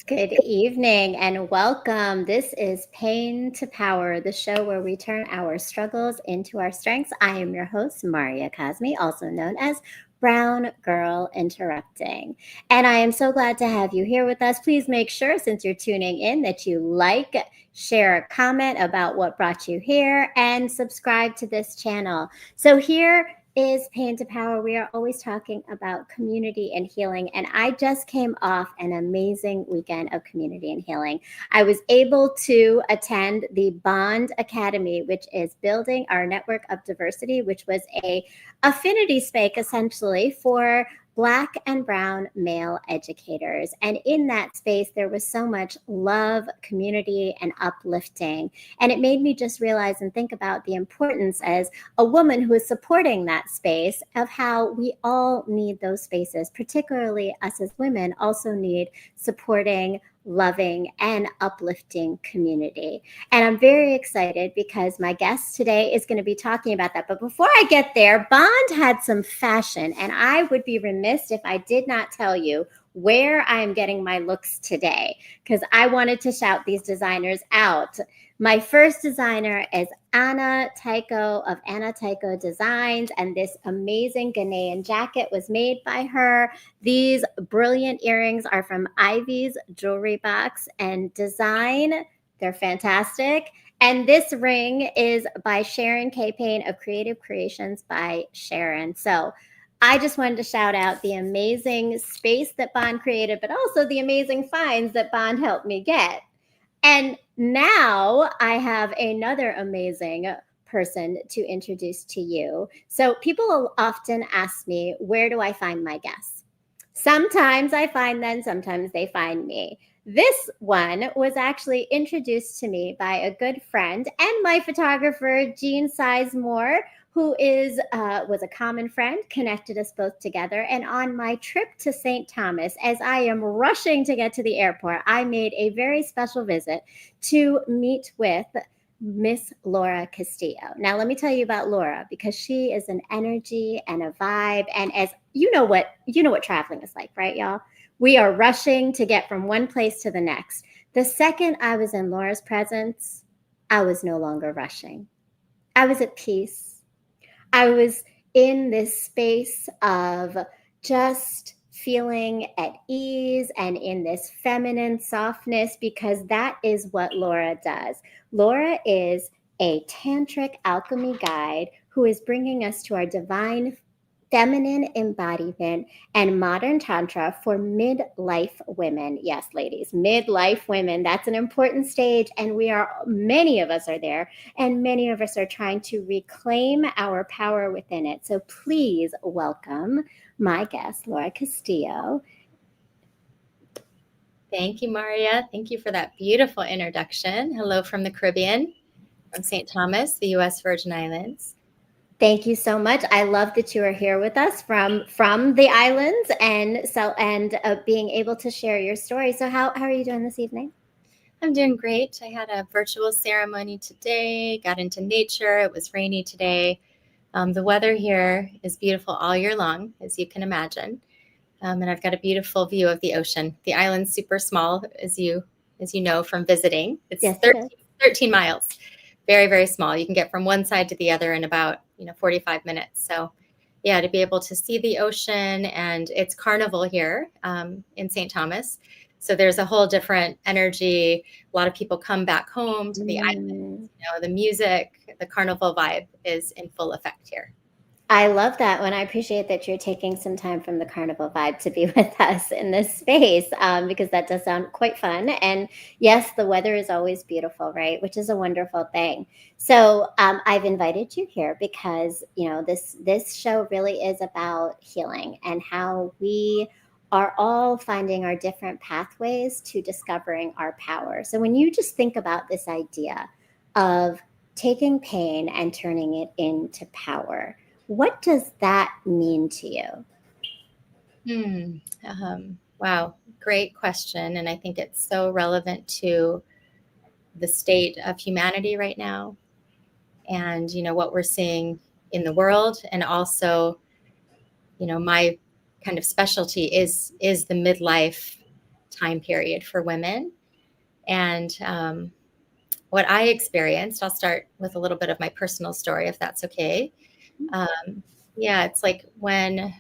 Good evening and welcome. This is Pain to Power, the show where we turn our struggles into our strengths. I am your host, Laura Castillo, also known as Brown Girl Interrupting. And I am so glad to have you here with us. Please make sure, since you're tuning in, that you like, share a comment about what brought you here, and subscribe to this channel. So here is Pain to Power. We are always talking about community and healing. And I just came off an amazing weekend of community and healing. I was able to attend the Bond Academy, which is building our network of diversity, which was a affinity space essentially for Black and Brown male educators. And in that space, there was so much love, community, and uplifting. And it made me just realize and think about the importance as a woman who is supporting that space of how we all need those spaces, particularly us as women also need supporting, loving, and uplifting community. And I'm very excited because my guest today is going to be talking about that. But before I get there, Bond had some fashion, and I would be remiss if I did not tell you where I'm getting my looks today, because I wanted to shout these designers out. My first designer is Anna Tycho of Anna Tycho Designs, and this amazing Ghanaian jacket was made by her. These brilliant earrings are from Ivy's Jewelry Box and Design. They're fantastic. And this ring is by Sharon K. Payne of Creative Creations by Sharon. So I just wanted to shout out the amazing space that Bond created, but also the amazing finds that Bond helped me get. And now I have another amazing person to introduce to you. So people often ask me, where do I find my guests? Sometimes I find them, sometimes they find me. This one was actually introduced to me by a good friend and my photographer, Jean Sizemore, who was a common friend, connected us both together. And on my trip to St. Thomas, as I am rushing to get to the airport, I made a very special visit to meet with Miss Laura Castillo. Now, let me tell you about Laura, because she is an energy and a vibe. And as you know what traveling is like, right, y'all? We are rushing to get from one place to the next. The second I was in Laura's presence, I was no longer rushing. I was at peace. I was in this space of just feeling at ease and in this feminine softness, because that is what Laura does. Laura is a tantric alchemy guide who is bringing us to our divine feminine embodiment and modern tantra for midlife women. Yes, ladies, midlife women. That's an important stage. And many of us are there, and many of us are trying to reclaim our power within it. So please welcome my guest, Laura Castillo. Thank you, Maria. Thank you for that beautiful introduction. Hello from the Caribbean, from St. Thomas, the U.S. Virgin Islands. Thank you so much. I love that you are here with us from the islands and being able to share your story. So how are you doing this evening? I'm doing great. I had a virtual ceremony today, got into nature. It was rainy today. The weather here is beautiful all year long, as you can imagine. And I've got a beautiful view of the ocean. The island's super small, as you know from visiting. It's Yes, 13 miles. Very, very small. You can get from one side to the other in about 45 minutes. So yeah, to be able to see the ocean, and it's carnival here in St. Thomas. So there's a whole different energy. A lot of people come back home to the island. The music, the carnival vibe is in full effect here. I love that one. I appreciate that you're taking some time from the carnival vibe to be with us in this space, because that does sound quite fun. And yes, the weather is always beautiful, right? Which is a wonderful thing. So I've invited you here because, this show really is about healing and how we are all finding our different pathways to discovering our power. So when you just think about this idea of taking pain and turning it into power, what does that mean to you? Wow, great question. And I think it's so relevant to the state of humanity right now, and what we're seeing in the world. And also, my kind of specialty is the midlife time period for women. And what I experienced, I'll start with a little bit of my personal story, if that's okay. Yeah, it's like when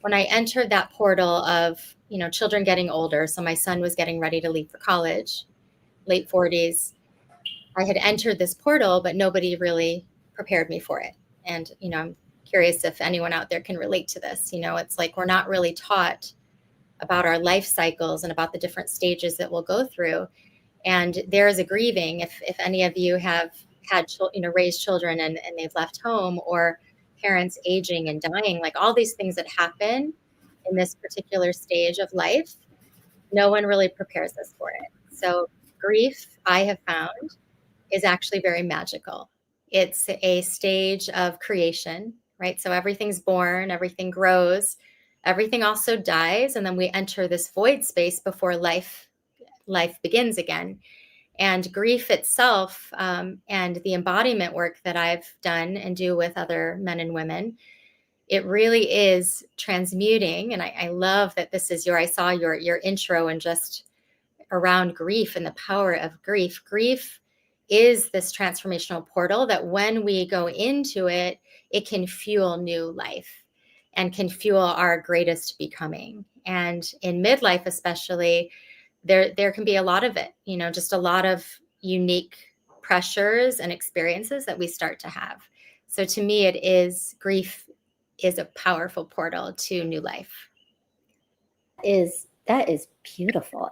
I entered that portal of, children getting older. So my son was getting ready to leave for college, late 40s. I had entered this portal, but nobody really prepared me for it. And, I'm curious if anyone out there can relate to this. It's like we're not really taught about our life cycles and about the different stages that we'll go through. And there is a grieving, if any of you have had, raised children and they've left home, or parents aging and dying, like all these things that happen in this particular stage of life, no one really prepares us for it. So grief, I have found, is actually very magical. It's a stage of creation, right? So everything's born, everything grows, everything also dies, and then we enter this void space before life begins again. And grief itself, and the embodiment work that I've done and do with other men and women, it really is transmuting. And I love that this is I saw your intro and just around grief and the power of grief. Grief is this transformational portal that when we go into it, it can fuel new life and can fuel our greatest becoming. And in midlife, especially, there can be a lot of it, just a lot of unique pressures and experiences that we start to have. So to me, grief is a powerful portal to new life. That is beautiful.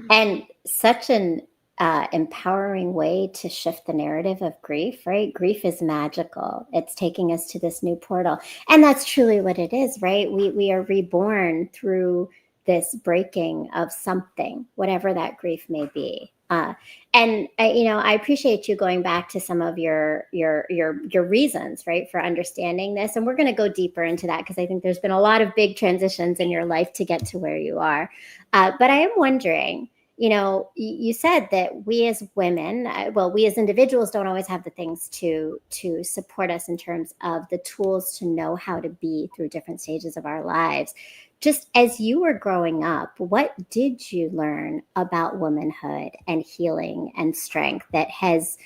And such an empowering way to shift the narrative of grief, right? Grief is magical. It's taking us to this new portal. And that's truly what it is, right? We are reborn through this breaking of something, whatever that grief may be. And I appreciate you going back to some of your reasons, right, for understanding this. And we're going to go deeper into that because I think there's been a lot of big transitions in your life to get to where you are. But I am wondering, you said that we as women, we as individuals don't always have the things to support us in terms of the tools to know how to be through different stages of our lives. Just as you were growing up, what did you learn about womanhood and healing and strength that has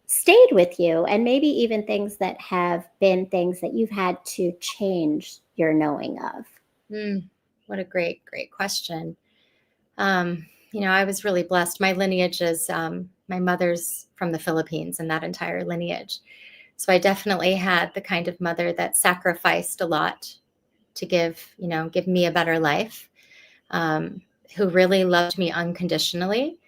stayed with you, and maybe even things that have been things that you've had to change your knowing of? What a great question. I was really blessed. My lineage is, my mother's from the Philippines, and that entire lineage. So I definitely had the kind of mother that sacrificed a lot to give me a better life, who really loved me unconditionally.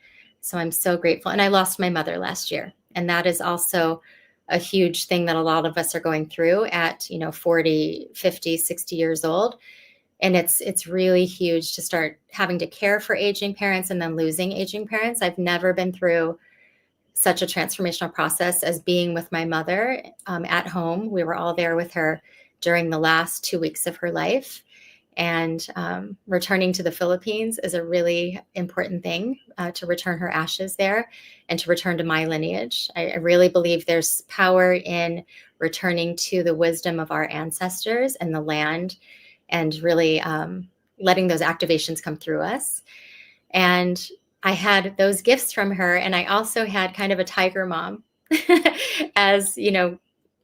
So I'm so grateful. And I lost my mother last year. And that is also a huge thing that a lot of us are going through at, 40, 50, 60 years old. And it's really huge to start having to care for aging parents and then losing aging parents. I've never been through such a transformational process as being with my mother at home. We were all there with her during the last 2 weeks of her life. And returning to the Philippines is a really important thing, to return her ashes there and to return to my lineage. I really believe there's power in returning to the wisdom of our ancestors and the land, and really letting those activations come through us. And I had those gifts from her. And I also had kind of a tiger mom as,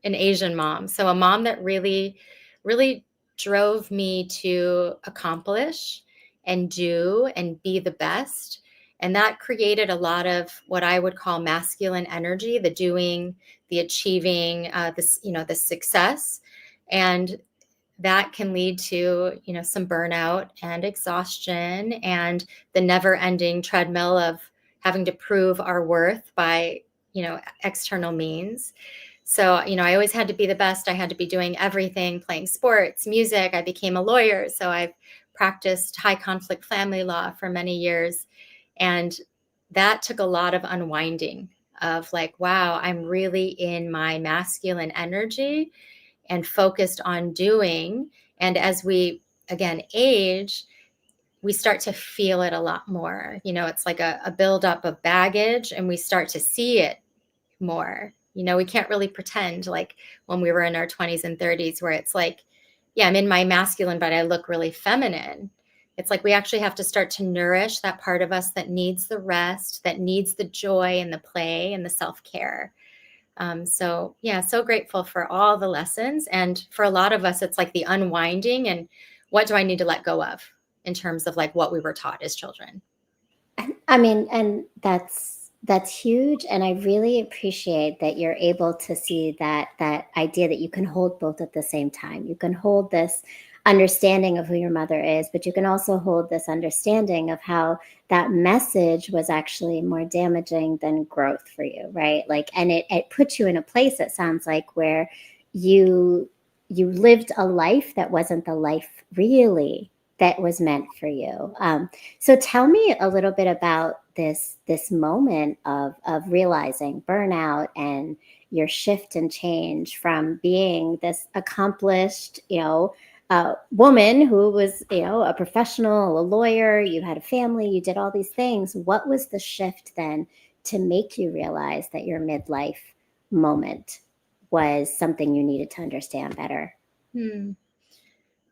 an Asian mom. So a mom that really, really drove me to accomplish and do and be the best. And that created a lot of what I would call masculine energy, the doing, the achieving, the success. And that can lead to, some burnout and exhaustion and the never-ending treadmill of having to prove our worth by, external means. So, I always had to be the best. I had to be doing everything, playing sports, music. I became a lawyer. So I've practiced high conflict family law for many years. And that took a lot of unwinding of like, wow, I'm really in my masculine energy and focused on doing. And as we, again, age, we start to feel it a lot more. It's like a buildup of baggage, and we start to see it more. We can't really pretend like when we were in our 20s and 30s where it's like, yeah, I'm in my masculine, but I look really feminine. It's like we actually have to start to nourish that part of us that needs the rest, that needs the joy and the play and the self-care. So yeah, so grateful for all the lessons. And for a lot of us, it's like the unwinding and what do I need to let go of in terms of like what we were taught as children. I mean, and that's huge, and I really appreciate that you're able to see that idea that you can hold both at the same time. You can hold this understanding of who your mother is, but you can also hold this understanding of how that message was actually more damaging than growth for you, right? Like, and it puts you in a place, it sounds like, where you you lived a life that wasn't the life really that was meant for you. So tell me a little bit about this moment of realizing burnout and your shift and change from being this accomplished, woman who was, a professional, a lawyer, you had a family, you did all these things. What was the shift then to make you realize that your midlife moment was something you needed to understand better?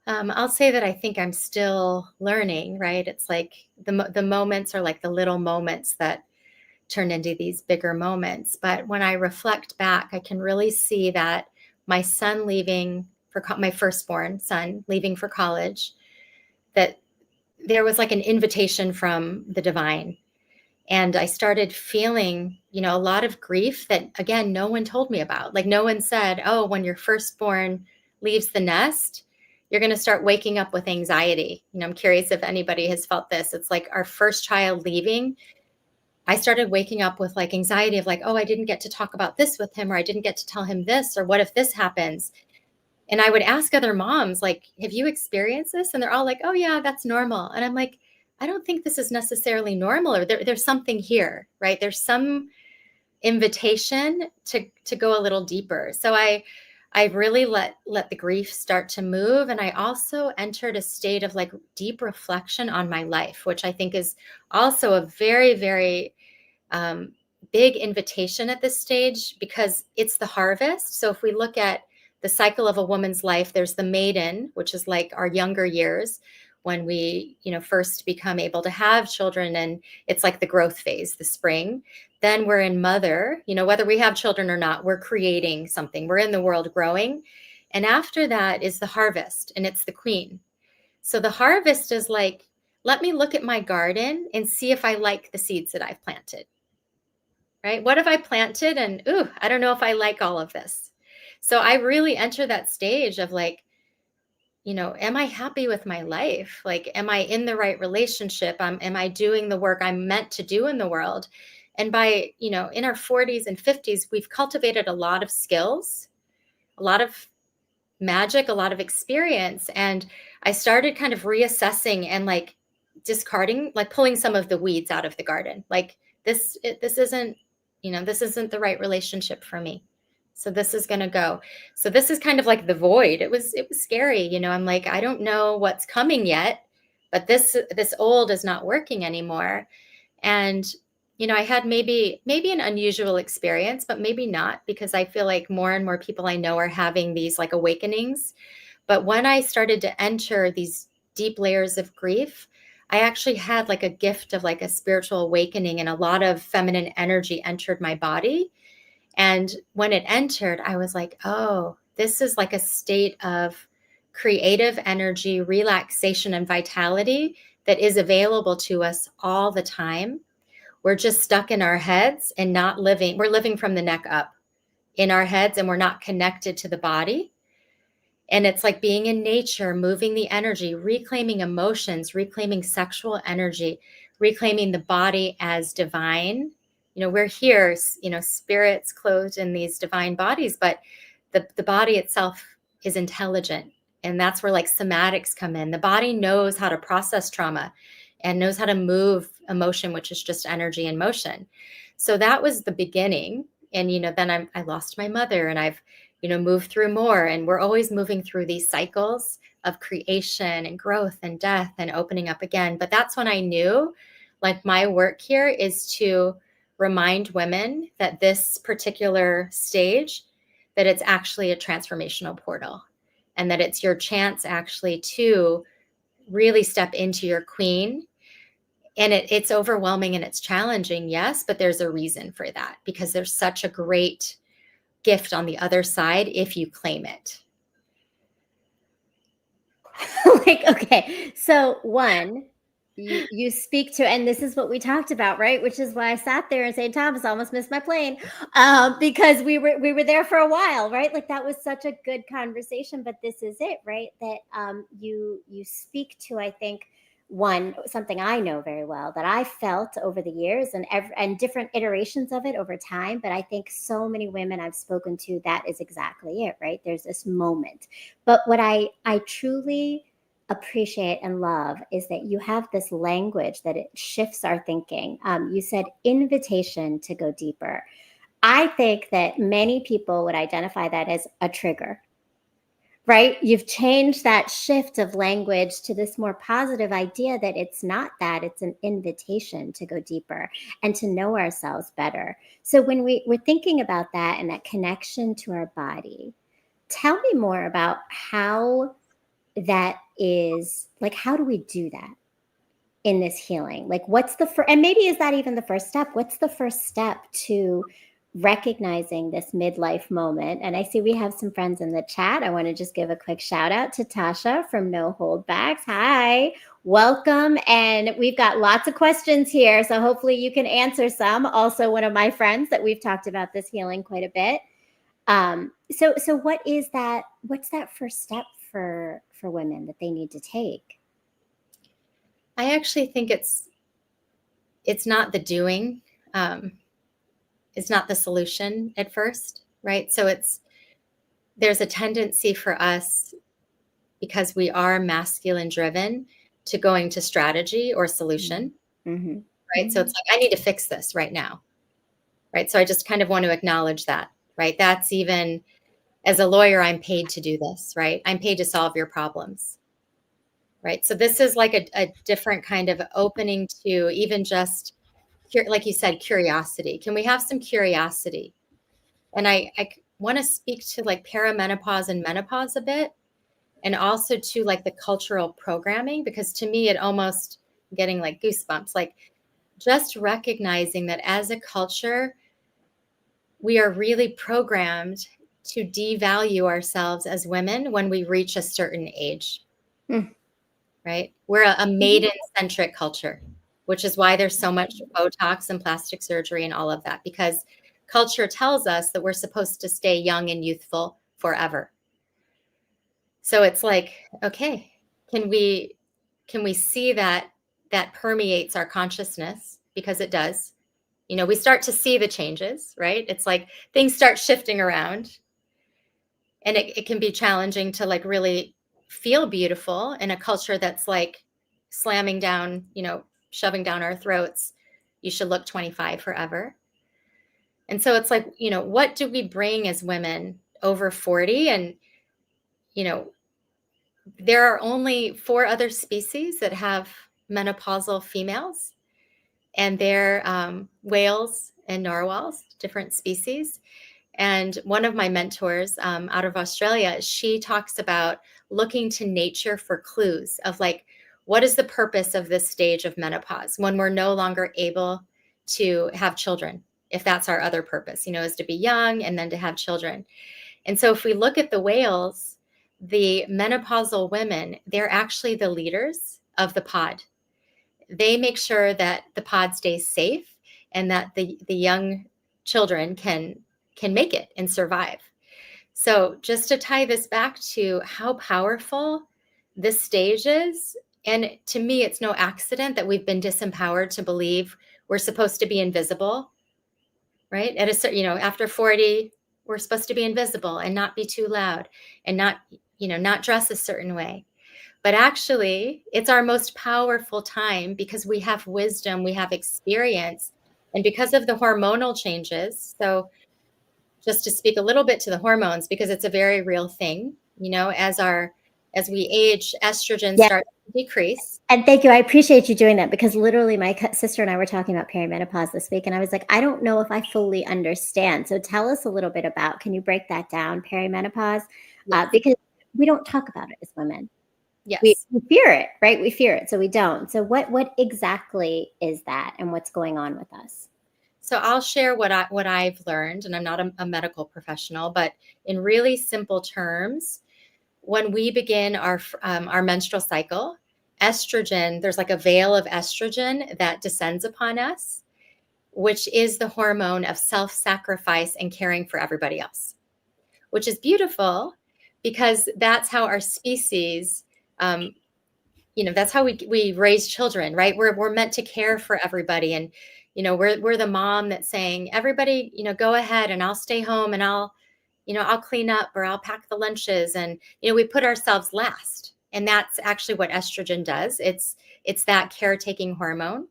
I'll say that I think I'm still learning, right? It's like the moments are like the little moments that turn into these bigger moments. But when I reflect back, I can really see that my son leaving for my firstborn son leaving for college, that there was like an invitation from the divine. And I started feeling, a lot of grief that, again, no one told me about. Like no one said, oh, when your firstborn leaves the nest, you're going to start waking up with anxiety. I'm curious if anybody has felt this. It's like our first child leaving. I started waking up with like anxiety of like, oh, I didn't get to talk about this with him, or I didn't get to tell him this, or what if this happens? And I would ask other moms, like, have you experienced this? And they're all like, oh yeah, that's normal. And I'm like, I don't think this is necessarily normal, or there's something here, right? There's some invitation to go a little deeper. So I really let the grief start to move. And I also entered a state of like deep reflection on my life, which I think is also a very, very big invitation at this stage, because it's the harvest. So if we look at the cycle of a woman's life, there's the maiden, which is like our younger years when we, first become able to have children, and it's like the growth phase, the spring. Then we're in mother, whether we have children or not, we're creating something. We're in the world growing. And after that is the harvest, and it's the queen. So the harvest is like, let me look at my garden and see if I like the seeds that I've planted. Right? What have I planted? And I don't know if I like all of this. So I really enter that stage of like, am I happy with my life? Like, am I in the right relationship? Am I doing the work I'm meant to do in the world? And by, in our 40s and 50s, we've cultivated a lot of skills, a lot of magic, a lot of experience. And I started kind of reassessing and like discarding, like pulling some of the weeds out of the garden. Like this isn't, this isn't the right relationship for me. So this is going to go. So this is kind of like the void. It was scary. I'm like, I don't know what's coming yet, but this old is not working anymore. And, I had maybe an unusual experience, but maybe not, because I feel like more and more people I know are having these like awakenings. But when I started to enter these deep layers of grief, I actually had like a gift of like a spiritual awakening, and a lot of feminine energy entered my body. And when it entered, I was like, oh, this is like a state of creative energy, relaxation, and vitality that is available to us all the time. We're just stuck in our heads and not living. We're living from the neck up in our heads, and we're not connected to the body. And it's like being in nature, moving the energy, reclaiming emotions, reclaiming sexual energy, reclaiming the body as divine. We're here, spirits clothed in these divine bodies, but the body itself is intelligent. And that's where like somatics come in. The body knows how to process trauma and knows how to move emotion, which is just energy and motion. So that was the beginning. And, then I lost my mother, and I've, moved through more. And we're always moving through these cycles of creation and growth and death and opening up again. But that's when I knew like my work here is to remind women that this particular stage, that it's actually a transformational portal, and that it's your chance actually to really step into your queen. And it's overwhelming and it's challenging, yes, but there's a reason for that, because there's such a great gift on the other side if you claim it. Like, okay, so one, you speak to, and this is what we talked about, right? Which is why I sat there in St. Thomas, almost missed my plane, because we were there for a while, right? Like that was such a good conversation. But this is it, right? That you speak to, I think, one, something I know very well that I felt over the years, and different iterations of it over time. But I think so many women I've spoken to, that is exactly it, right? There's this moment. But what I truly appreciate and love is that you have this language that it shifts our thinking. You said invitation to go deeper. I think that many people would identify that as a trigger, right? You've changed that shift of language to this more positive idea that it's not that, it's an invitation to go deeper and to know ourselves better. So when we're thinking about that and that connection to our body, tell me more about how that is, like, how do we do that in this healing? Like, what's the first, and maybe is that even the first step? What's the first step to recognizing this midlife moment? And I see we have some friends in the chat. I want to just give a quick shout out to Tasha from No Holdbacks. Hi, welcome. And we've got lots of questions here, so hopefully you can answer some. Also, one of my friends that we've talked about this healing quite a bit. So what is that? What's that first step for women that they need to take? I actually think it's not the doing. It's not the solution at first, right? So there's a tendency for us, because we are masculine driven, to going to strategy or solution, Mm-hmm. right? Mm-hmm. So it's like, I need to fix this right now, right? So I just kind of want to acknowledge that, right? That's, even as a lawyer, I'm paid to do this, right? I'm paid to solve your problems, right? So this is like a different kind of opening to even just, like you said, curiosity. Can we have some curiosity? And I want to speak to like perimenopause and menopause a bit, and also to like the cultural programming, because to me, it almost getting like goosebumps, like just recognizing that as a culture, we are really programmed to devalue ourselves as women when we reach a certain age, right? We're a maiden-centric culture, which is why there's so much Botox and plastic surgery and all of that, because culture tells us that we're supposed to stay young and youthful forever. So it's like, okay, can we see that permeates our consciousness? Because it does. You know, we start to see the changes, right? It's like things start shifting around, and it can be challenging to like really feel beautiful in a culture that's like slamming down, you know, shoving down our throats, you should look 25 forever. And so it's like, you know, what do we bring as women over 40? And, you know, there are only 4 other species that have menopausal females, and they're whales and narwhals, different species. And one of my mentors out of Australia, she talks about looking to nature for clues of like, what is the purpose of this stage of menopause when we're no longer able to have children? If that's our other purpose, you know, is to be young and then to have children. And so if we look at the whales, the menopausal women, they're actually the leaders of the pod. They make sure that the pod stays safe and that the young children can make it and survive. So just to tie this back to how powerful this stage is, and to me, it's no accident that we've been disempowered to believe we're supposed to be invisible, right? At a certain, you know, after 40, we're supposed to be invisible and not be too loud and not, you know, not dress a certain way. But actually, it's our most powerful time because we have wisdom, we have experience, and because of the hormonal changes. So just to speak a little bit to the hormones, because it's a very real thing, you know, as we age, estrogen starts to decrease. And thank you. I appreciate you doing that, because literally my sister and I were talking about perimenopause this week, and I was like, I don't know if I fully understand. So tell us a little bit about, can you break that down, perimenopause? Yes. Because we don't talk about it as women. Yes. we fear it, right? We fear it, so we don't. So what exactly is that, and what's going on with us? So I'll share what I've learned, and I'm not a medical professional, but in really simple terms, when we begin our menstrual cycle, estrogen, there's like a veil of estrogen that descends upon us, which is the hormone of self-sacrifice and caring for everybody else, which is beautiful because that's how our species, that's how we raise children, right? We're meant to care for everybody. And, we're the mom that's saying, everybody, go ahead and I'll stay home and I'll clean up or I'll pack the lunches. And, we put ourselves last. And that's actually what estrogen does. It's that caretaking hormone.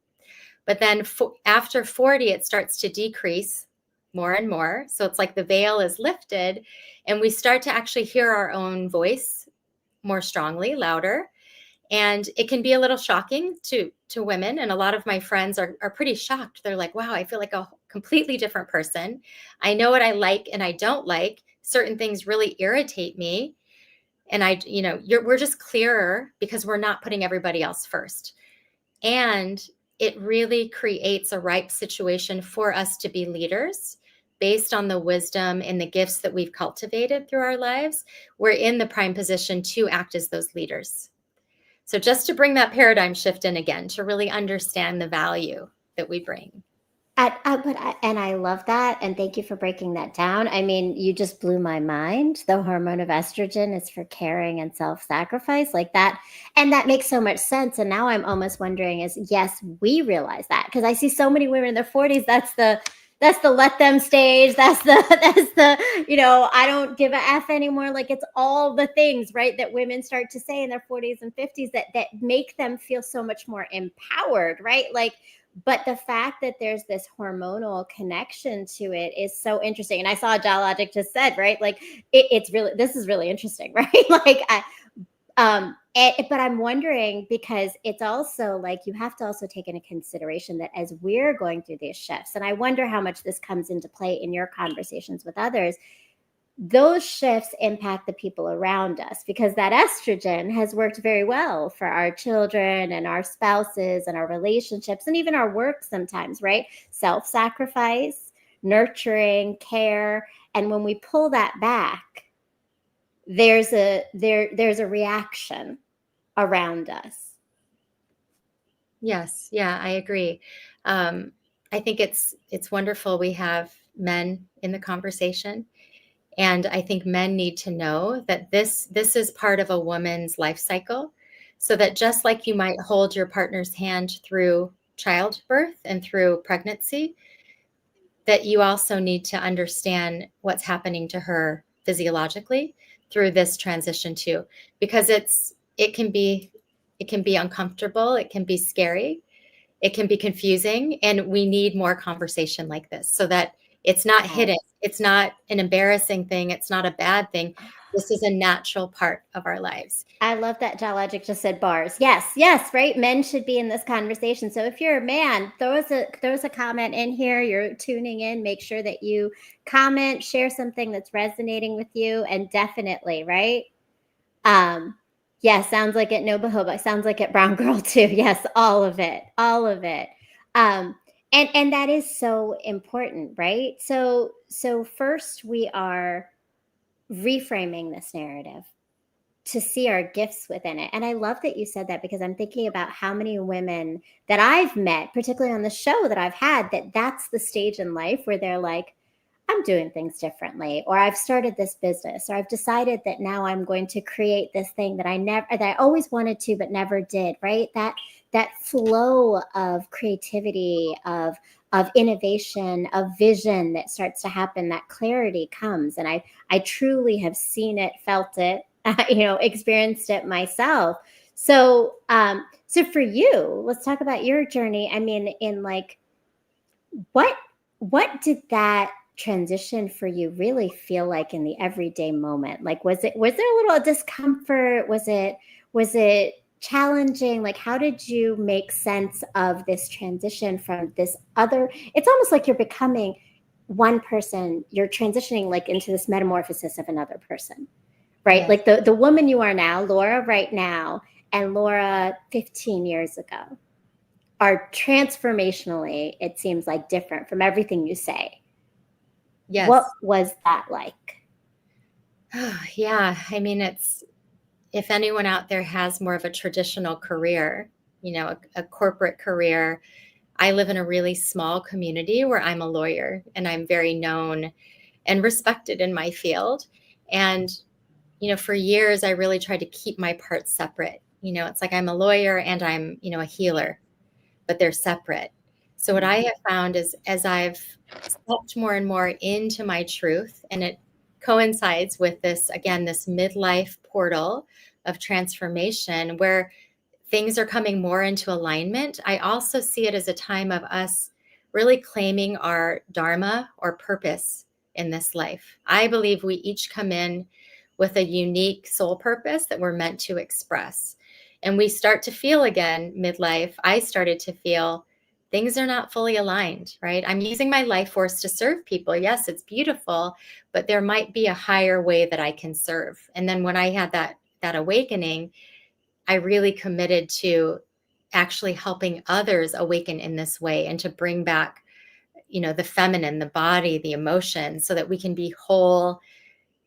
But then after 40, it starts to decrease more and more. So it's like the veil is lifted and we start to actually hear our own voice more strongly, louder. And it can be a little shocking to women. And a lot of my friends are pretty shocked. They're like, wow, I feel like a completely different person. I know what I like and I don't like. Certain things really irritate me. And we're just clearer because we're not putting everybody else first. And it really creates a ripe situation for us to be leaders based on the wisdom and the gifts that we've cultivated through our lives. We're in the prime position to act as those leaders. So just to bring that paradigm shift in again, to really understand the value that we bring. And I love that. And thank you for breaking that down. I mean, you just blew my mind. The hormone of estrogen is for caring and self-sacrifice, like that. And that makes so much sense. And now I'm almost wondering yes, we realize that, because I see so many women in their 40s. That's the let them stage. That's the I don't give a F anymore. Like, it's all the things, right, that women start to say in their 40s and 50s that make them feel so much more empowered, right? Like, but the fact that there's this hormonal connection to it is so interesting. And I saw Dialogic just said, right, like this is really interesting, right? Like but I'm wondering, because it's also like you have to also take into consideration that as we're going through these shifts, and I wonder how much this comes into play in your conversations with others, those shifts impact the people around us, because that estrogen has worked very well for our children and our spouses and our relationships and even our work sometimes, right? Self-sacrifice, nurturing, care. And when we pull that back, there's a reaction around us. Yes. Yeah, I agree. I think it's wonderful we have men in the conversation. And I think men need to know that this is part of a woman's life cycle, so that just like you might hold your partner's hand through childbirth and through pregnancy, that you also need to understand what's happening to her physiologically through this transition too, because it can be uncomfortable, it can be scary, it can be confusing, and we need more conversation like this so that it's not hidden. It's not an embarrassing thing. It's not a bad thing. This is a natural part of our lives. I love that Dialogic just said bars. Yes, right? Men should be in this conversation. So if you're a man, throw us a comment in here. You're tuning in. Make sure that you comment, share something that's resonating with you, and definitely, right? Yeah, sounds like it. No Bahoba. Sounds like it. Brown Girl too. Yes, all of it. All of it. And that is so important, right? So first we are reframing this narrative to see our gifts within it. And I love that you said that, because I'm thinking about how many women that I've met, particularly on the show that I've had, that's the stage in life where they're like, I'm doing things differently, or I've started this business, or I've decided that now I'm going to create this thing that I always wanted to, but never did, right? That flow of creativity, of innovation, of vision that starts to happen, that clarity comes. And I truly have seen it, felt it, experienced it myself. So, so for you, let's talk about your journey. I mean, in like, what did that transition for you really feel like in the everyday moment? Like, was there a little discomfort? Was it challenging? Like, how did you make sense of this transition from this other? It's almost like you're becoming one person. You're transitioning like into this metamorphosis of another person, right? Yes. Like the woman you are now, Laura right now, and Laura 15 years ago are transformationally, it seems like, different from everything you say. Yes. What was that like? Yeah. I mean, if anyone out there has more of a traditional career, a corporate career, I live in a really small community where I'm a lawyer and I'm very known and respected in my field. And, for years, I really tried to keep my parts separate. It's like I'm a lawyer and I'm, a healer, but they're separate. So what I have found is as I've stepped more and more into my truth, and it coincides with this, again, this midlife portal of transformation where things are coming more into alignment, I also see it as a time of us really claiming our dharma or purpose in this life. I believe we each come in with a unique soul purpose that we're meant to express. And we start to feel again, midlife, I started to feel things are not fully aligned, right? I'm using my life force to serve people. Yes, it's beautiful, but there might be a higher way that I can serve. And then when I had that awakening, I really committed to actually helping others awaken in this way and to bring back, the feminine, the body, the emotions, so that we can be whole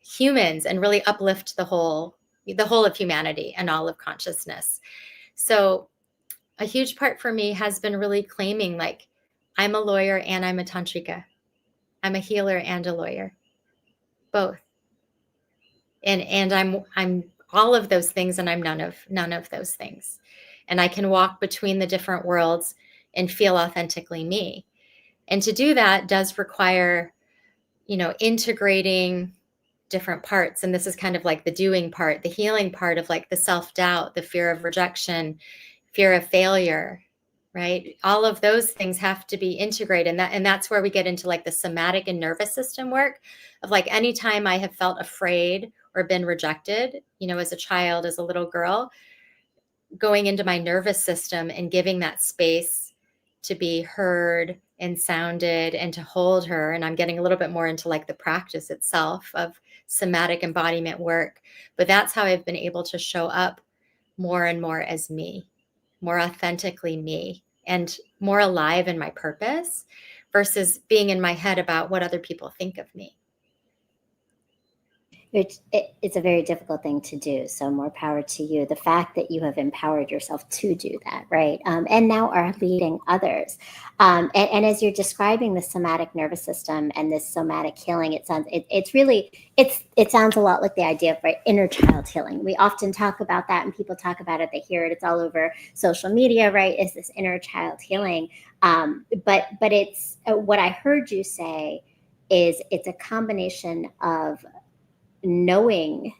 humans and really uplift the whole of humanity and all of consciousness. So a huge part for me has been really claiming, like, I'm a lawyer and I'm a tantrika. I'm a healer and a lawyer, both. And I'm all of those things, and I'm none of those things. And I can walk between the different worlds and feel authentically me. And to do that does require, integrating different parts. And this is kind of like the doing part, the healing part of like the self-doubt, the fear of rejection, fear of failure, right? All of those things have to be integrated. And that's where we get into like the somatic and nervous system work of like anytime I have felt afraid or been rejected, as a child, as a little girl, going into my nervous system and giving that space to be heard and sounded and to hold her. And I'm getting a little bit more into like the practice itself of somatic embodiment work. But that's how I've been able to show up more and more as me, more authentically me, and more alive in my purpose versus being in my head about what other people think of me. It's a very difficult thing to do. So more power to you. The fact that you have empowered yourself to do that, right? And now are leading others. And as you're describing the somatic nervous system and this somatic healing, it sounds a lot like the idea of, right, inner child healing. We often talk about that, and people talk about it. They hear it. It's all over social media, right? Is this inner child healing? But it's what I heard you say is it's a combination of knowing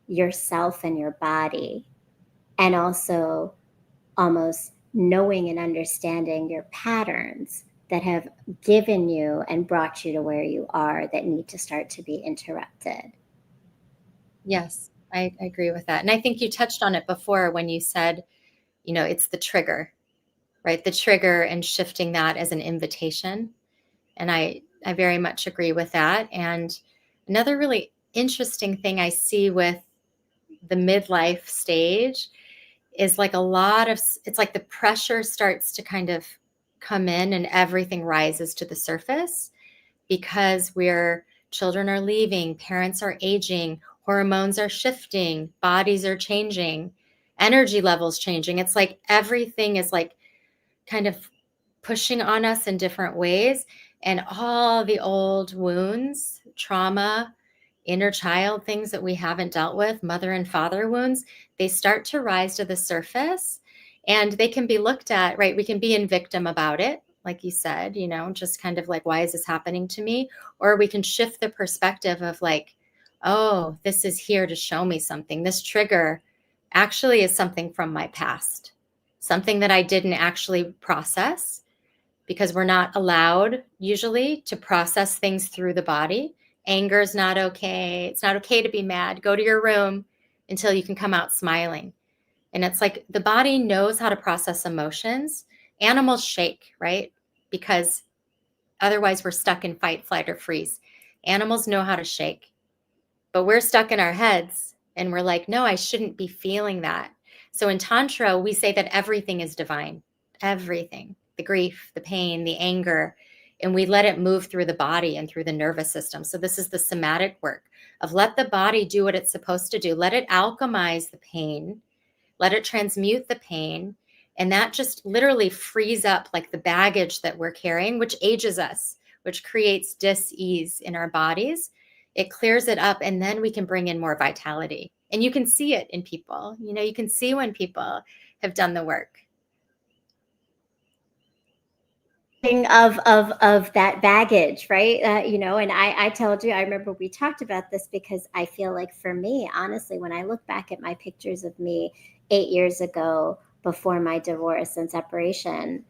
yourself and your body, and also almost knowing and understanding your patterns that have given you and brought you to where you are that need to start to be interrupted. Yes, I agree with that. And I think you touched on it before when you said, it's the trigger, right? The trigger, and shifting that as an invitation. And I very much agree with that. And another really interesting thing I see with the midlife stage is like it's like the pressure starts to kind of come in and everything rises to the surface because children are leaving, parents are aging, hormones are shifting, bodies are changing, energy levels changing. It's like everything is like kind of pushing on us in different ways. And all the old wounds, trauma, inner child things that we haven't dealt with, mother and father wounds, they start to rise to the surface, and they can be looked at, right? We can be in victim about it, like you said, just kind of like, why is this happening to me? Or we can shift the perspective of like, oh, this is here to show me something. This trigger actually is something from my past, something that I didn't actually process, because we're not allowed usually to process things through the body. Anger is not okay. It's not okay to be mad. Go to your room until you can come out smiling. And it's like the body knows how to process emotions. Animals shake, right? Because otherwise we're stuck in fight, flight, or freeze. Animals know how to shake, but we're stuck in our heads And we're like, no, I shouldn't be feeling that. So in Tantra, we say that everything is divine, everything, the grief, the pain, the anger, and we let it move through the body and through the nervous system. So this is the somatic work of let the body do what it's supposed to do. Let it alchemize the pain, let it transmute the pain. And that just literally frees up like the baggage that we're carrying, which ages us, which creates dis-ease in our bodies. It clears it up, and then we can bring in more vitality. And you can see it in people. You know, you can see when people have done the work. Of that baggage, right? You know, and I told you, I remember we talked about this because I feel like for me, honestly, when I look back at my pictures of me 8 years ago before my divorce and separation,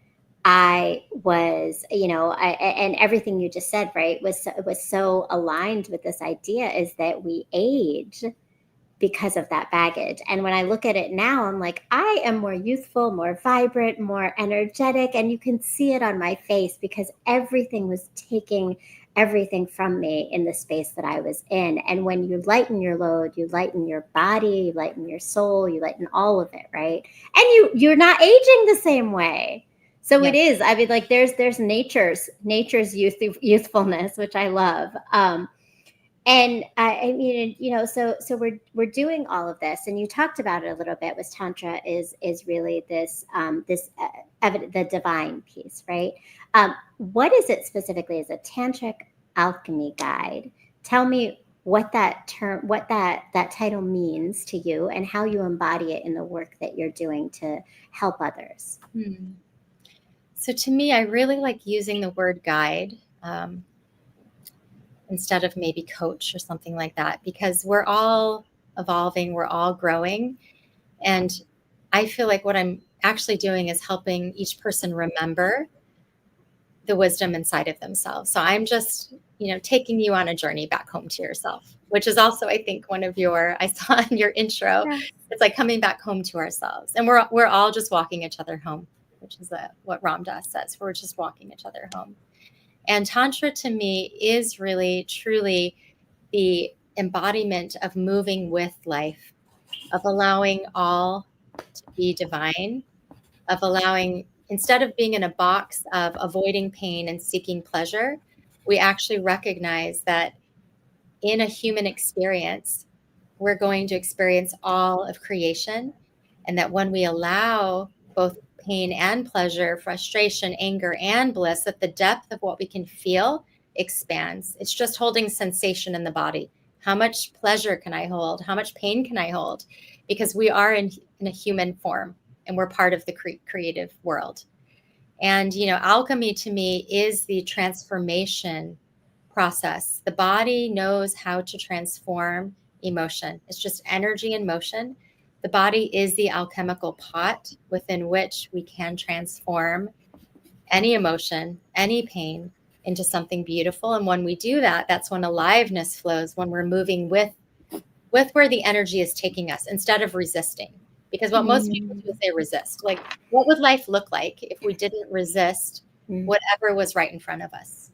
I was, you know, and everything you just said, right, was so aligned with this idea is that we age because of that baggage. And when I look at it now, I'm like, I am more youthful, more vibrant, more energetic. And you can see it on my face because everything was taking everything from me in the space that I was in. And when you lighten your load, you lighten your body, you lighten your soul, you lighten all of it, right? And you're not aging the same way. So Yes. it is. I mean, like there's nature's youthfulness, which I love. And I mean, you know, so we're doing all of this, and you talked about it a little bit. Was Tantra is really this the divine piece, right? What is it specifically as a tantric alchemy guide? Tell me what that term, what that title means to you, and how you embody it in the work that you're doing to help others. So to me, I really like using the word guide. Instead of maybe coach or something like that, because we're all evolving, we're all growing. And I feel like what I'm actually doing is helping each person remember the wisdom inside of themselves. So I'm just, you know, taking you on a journey back home to yourself, which is also, I think, one of your, I saw in your intro, yeah. It's like coming back home to ourselves. And we're all just walking each other home, which is what Ram Dass says. We're just walking each other home. And Tantra to me is really, truly the embodiment of moving with life, of allowing all to be divine, of allowing, instead of being in a box of avoiding pain and seeking pleasure, we actually recognize that in a human experience, we're going to experience all of creation. And that when we allow both pain and pleasure, frustration, anger, and bliss, that the depth of what we can feel expands. It's just holding sensation in the body. How much pleasure can I hold? How much pain can I hold? Because we are in a human form, and we're part of the creative world. And, you know, alchemy to me is the transformation process. The body knows how to transform emotion. It's just energy in motion. The body is the alchemical pot within which we can transform any emotion, any pain into something beautiful. And when we do that, that's when aliveness flows, when we're moving with where the energy is taking us instead of resisting. Because what most people do is they resist. Like, what would life look like if we didn't resist whatever was right in front of us?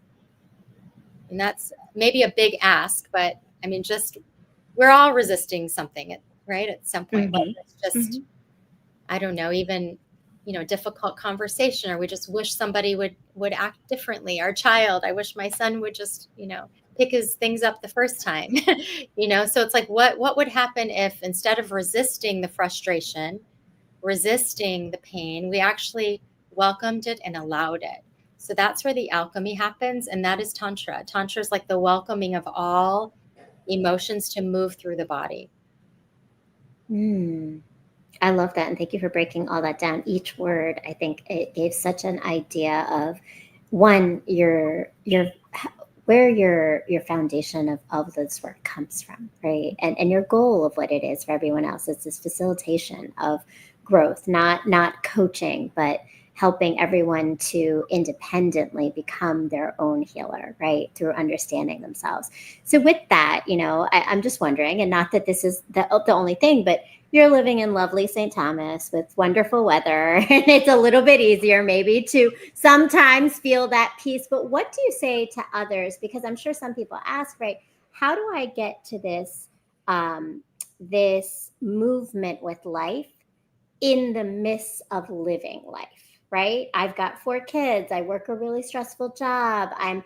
And that's maybe a big ask, but I mean, just we're all resisting something, right? At some point, whether it's just, I don't know, even, you know, difficult conversation, or we just wish somebody would act differently. Our child, I wish my son would just, you know, pick his things up the first time, you know? So it's like, what would happen if instead of resisting the frustration, resisting the pain, we actually welcomed it and allowed it? So that's where the alchemy happens. And that is Tantra. Tantra is like the welcoming of all emotions to move through the body. I love that. And thank you for breaking all that down. Each word, I think it gave such an idea of one, where your foundation of this work comes from, right? And your goal of what it is for everyone else. It's this facilitation of growth, not coaching, but helping everyone to independently become their own healer, right? Through understanding themselves. So with that, you know, I'm just wondering, and not that this is the only thing, but you're living in lovely St. Thomas with wonderful weather, and it's a little bit easier maybe to sometimes feel that peace. But what do you say to others? Because I'm sure some people ask, right, how do I get to this this movement with life in the midst of living life, right? I've got 4 kids. I work a really stressful job. I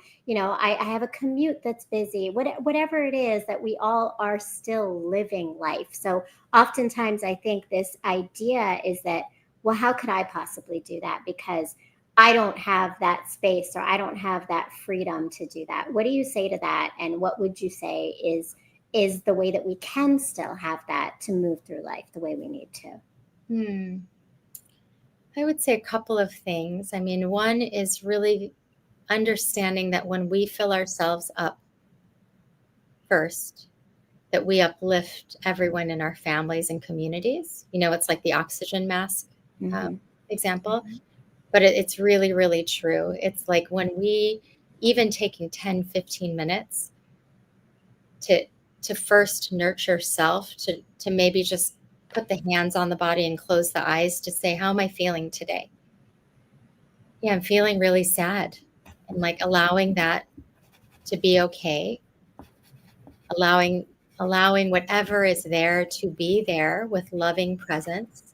have a commute that's busy. Whatever it is, that we all are still living life. So oftentimes I think this idea is that, well, how could I possibly do that? Because I don't have that space, or I don't have that freedom to do that. What do you say to that? And what would you say is the way that we can still have that to move through life the way we need to? I would say a couple of things. I mean, one is really understanding that when we fill ourselves up first, that we uplift everyone in our families and communities. It's like the oxygen mask example, but it's really, really true. It's like when we, even taking 10, 15 minutes to first nurture self, to maybe just put the hands on the body and close the eyes to say, how am I feeling today? Yeah, I'm feeling really sad. And like allowing that to be okay. Allowing whatever is there to be there with loving presence.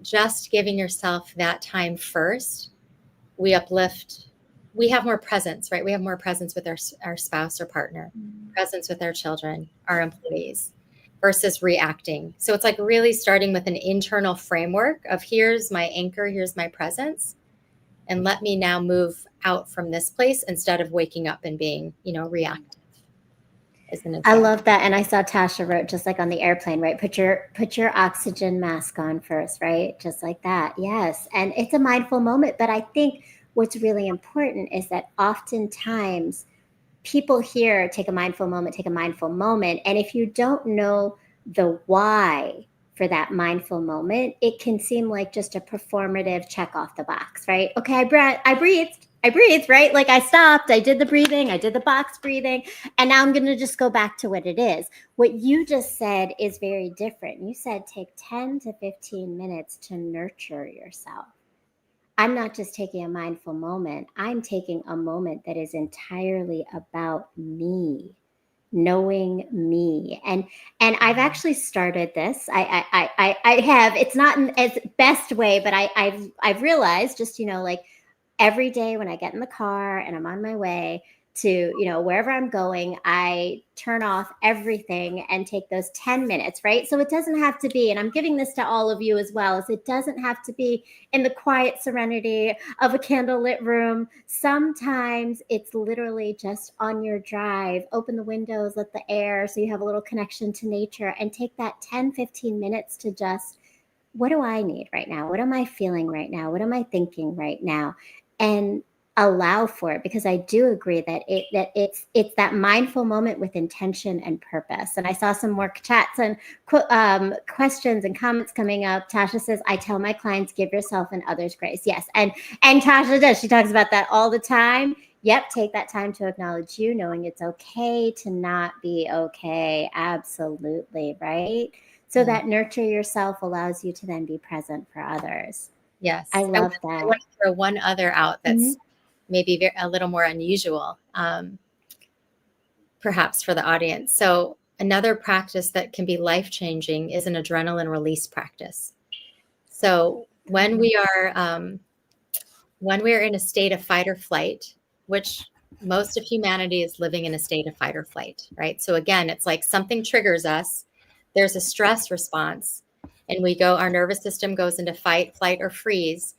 Just giving yourself that time first. We uplift, we have more presence, right? We have more presence with our spouse or partner, presence with our children, our employees, versus reacting. So it's like really starting with an internal framework of, here's my anchor, here's my presence, and let me now move out from this place instead of waking up and being, reactive. I love that. And I saw Tasha wrote, just like on the airplane, right? Put your oxygen mask on first, right? Just like that. Yes. And it's a mindful moment. But I think what's really important is that oftentimes people hear, take a mindful moment, take a mindful moment. And if you don't know the why for that mindful moment, it can seem like just a performative check off the box, right? Okay, I breathed, right? Like I stopped, I did the breathing, I did the box breathing, and now I'm going to just go back to what it is. What you just said is very different. You said take 10 to 15 minutes to nurture yourself. I'm not just taking a mindful moment. I'm taking a moment that is entirely about me, knowing me. And I've actually started this. I have. It's not in its best way, but I've realized, just like every day when I get in the car and I'm on my way to wherever I'm going, I turn off everything and take those 10 minutes, right? So it doesn't have to be, and I'm giving this to all of you as well, is it doesn't have to be in the quiet serenity of a candlelit room. Sometimes it's literally just on your drive. Open the windows, let the air, so you have a little connection to nature, and take that 10-15 minutes to just, what do I need right now? What am I feeling right now? What am I thinking right now? And allow for it, because I do agree that it's that mindful moment with intention and purpose. And I saw some more chats and questions and comments coming up. Tasha says, I tell my clients, give yourself and others grace. Yes. And Tasha does. She talks about that all the time. Yep. Take that time to acknowledge you, knowing it's okay to not be okay. Absolutely. Right. So that nurture yourself allows you to then be present for others. Yes. I love that. I want to throw one other out that's maybe a little more unusual, perhaps for the audience. So another practice that can be life-changing is an adrenaline release practice. So when we are in a state of fight or flight, which most of humanity is living in a state of fight or flight, right? So again, it's like something triggers us. There's a stress response, and our nervous system goes into fight, flight, or freeze.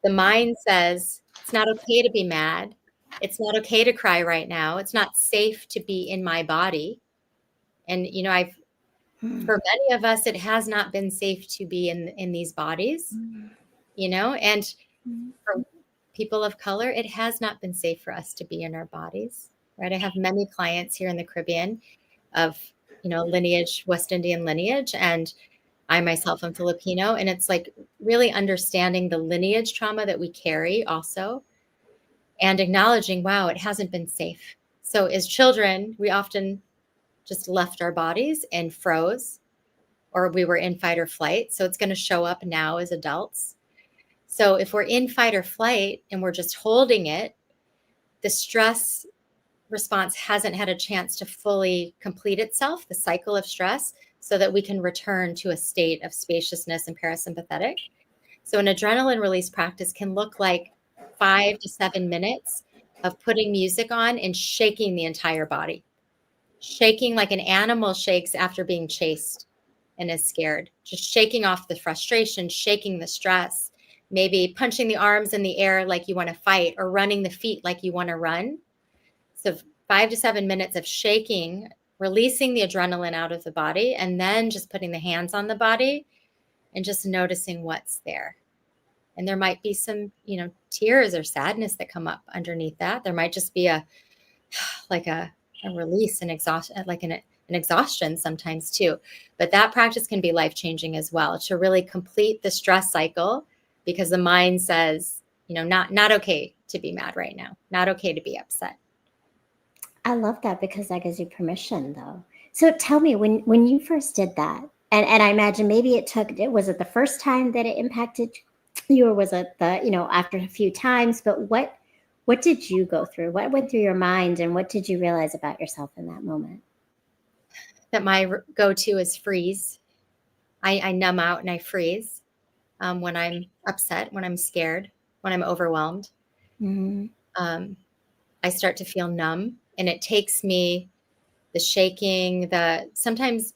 The mind says, it's not okay to be mad. It's not okay to cry right now. It's not safe to be in my body. And, for many of us, it has not been safe to be in these bodies, and for people of color, it has not been safe for us to be in our bodies, right? I have many clients here in the Caribbean of, lineage, West Indian lineage, and I myself am Filipino, and it's like really understanding the lineage trauma that we carry also, and acknowledging, wow, it hasn't been safe. So as children, we often just left our bodies and froze, or we were in fight or flight. So it's going to show up now as adults. So if we're in fight or flight and we're just holding it, the stress response hasn't had a chance to fully complete itself, the cycle of stress, so that we can return to a state of spaciousness and parasympathetic. So an adrenaline release practice can look like 5 to 7 minutes of putting music on and shaking the entire body, shaking like an animal shakes after being chased and is scared, just shaking off the frustration, shaking the stress, maybe punching the arms in the air like you want to fight, or running the feet like you want to run. So 5 to 7 minutes of shaking, releasing the adrenaline out of the body, and then just putting the hands on the body and just noticing what's there. And there might be some, tears or sadness that come up underneath that. There might just be a release and an exhaustion sometimes too. But that practice can be life-changing as well, to really complete the stress cycle, because the mind says, not okay to be mad right now, not okay to be upset. I love that, because that gives you permission, though. So tell me, when you first did that, and I imagine maybe was it the first time that it impacted you, or was it after a few times? But what did you go through? What went through your mind, and what did you realize about yourself in that moment? That my go-to is freeze. I numb out and I freeze when I'm upset, when I'm scared, when I'm overwhelmed. Mm-hmm. I start to feel numb, and it takes me the shaking, sometimes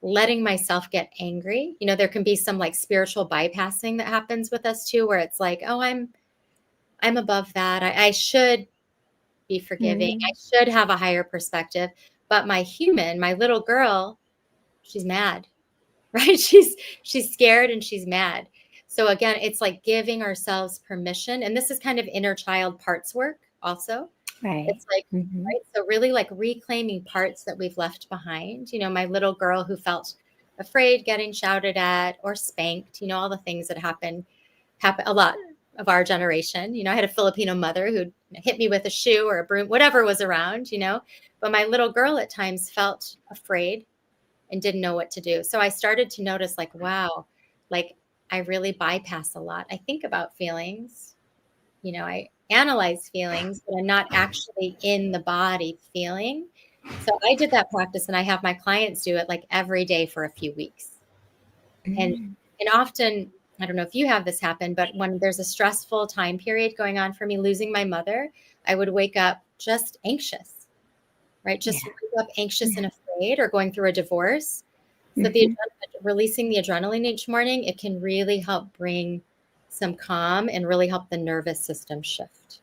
letting myself get angry. There can be some like spiritual bypassing that happens with us too, where it's like, oh, I'm above that. I should be forgiving. Mm-hmm. I should have a higher perspective. But my little girl, she's mad, right? She's scared and she's mad. So again, it's like giving ourselves permission. And this is kind of inner child parts work also. Right. It's like, mm-hmm. right? So really like reclaiming parts that we've left behind. My little girl who felt afraid getting shouted at or spanked, all the things that happen a lot of our generation. I had a Filipino mother who hit me with a shoe or a broom, whatever was around, but my little girl at times felt afraid and didn't know what to do. So I started to notice like, wow, like I really bypass a lot. I think about feelings, I analyze feelings, but I'm not actually in the body feeling. So I did that practice, and I have my clients do it like every day for a few weeks. And often, I don't know if you have this happen, but when there's a stressful time period going on for me, losing my mother, I would wake up just anxious, right? Just wake up anxious and afraid, or going through a divorce. So releasing the adrenaline each morning, it can really help bring some calm and really help the nervous system shift.